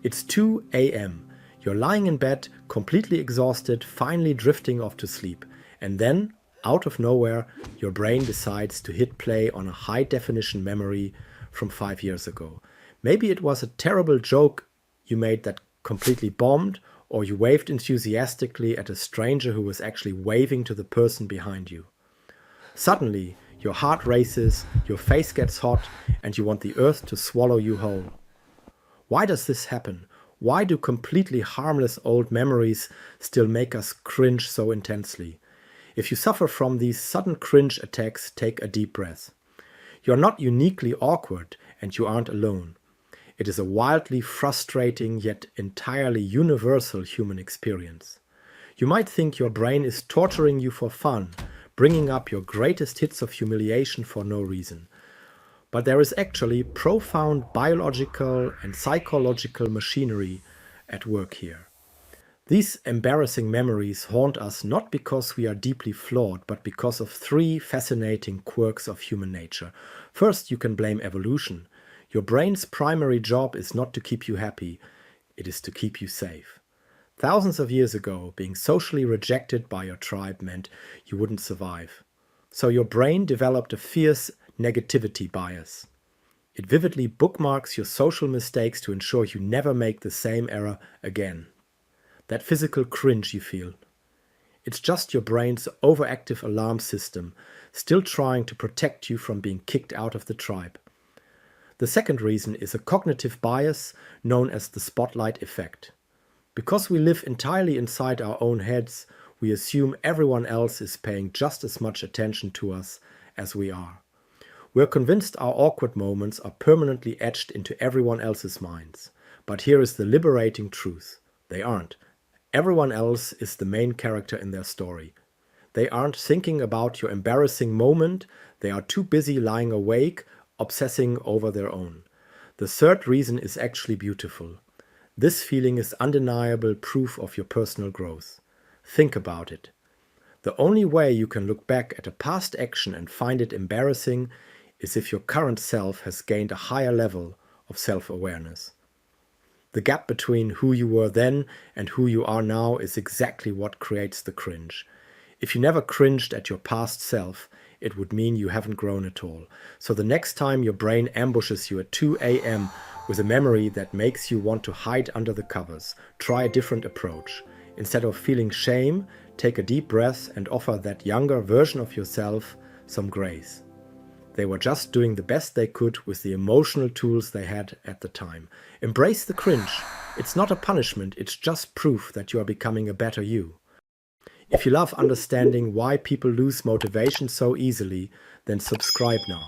It's 2 a.m. You're lying in bed, completely exhausted, finally drifting off to sleep. And then, out of nowhere, your brain decides to hit play on a high-definition memory from 5 years ago. Maybe it was a terrible joke you made that completely bombed, or you waved enthusiastically at a stranger who was actually waving to the person behind you. Suddenly, your heart races, your face gets hot, and you want the earth to swallow you whole. Why does this happen? Why do completely harmless old memories still make us cringe so intensely? If you suffer from these sudden cringe attacks, take a deep breath. You're not uniquely awkward, and you aren't alone. It is a wildly frustrating yet entirely universal human experience. You might think your brain is torturing you for fun, bringing up your greatest hits of humiliation for no reason. But there is actually profound biological and psychological machinery at work here. These embarrassing memories haunt us not because we are deeply flawed, but because of 3 fascinating quirks of human nature. First, you can blame evolution. Your brain's primary job is not to keep you happy, it is to keep you safe. Thousands of years ago, being socially rejected by your tribe meant you wouldn't survive. So your brain developed a fierce negativity bias. It vividly bookmarks your social mistakes to ensure you never make the same error again. That physical cringe you feel. It's just your brain's overactive alarm system, still trying to protect you from being kicked out of the tribe. The second reason is a cognitive bias known as the spotlight effect. Because we live entirely inside our own heads, we assume everyone else is paying just as much attention to us as we are. We're convinced our awkward moments are permanently etched into everyone else's minds. But here is the liberating truth. They aren't. Everyone else is the main character in their story. They aren't thinking about your embarrassing moment. They are too busy lying awake, obsessing over their own. The third reason is actually beautiful. This feeling is undeniable proof of your personal growth. Think about it. The only way you can look back at a past action and find it embarrassing is if your current self has gained a higher level of self-awareness. The gap between who you were then and who you are now is exactly what creates the cringe. If you never cringed at your past self, it would mean you haven't grown at all. So the next time your brain ambushes you at 2 a.m. with a memory that makes you want to hide under the covers, try a different approach. Instead of feeling shame, take a deep breath and offer that younger version of yourself some grace. They were just doing the best they could with the emotional tools they had at the time. Embrace the cringe. It's not a punishment, it's just proof that you are becoming a better you. If you love understanding why people lose motivation so easily, then subscribe now.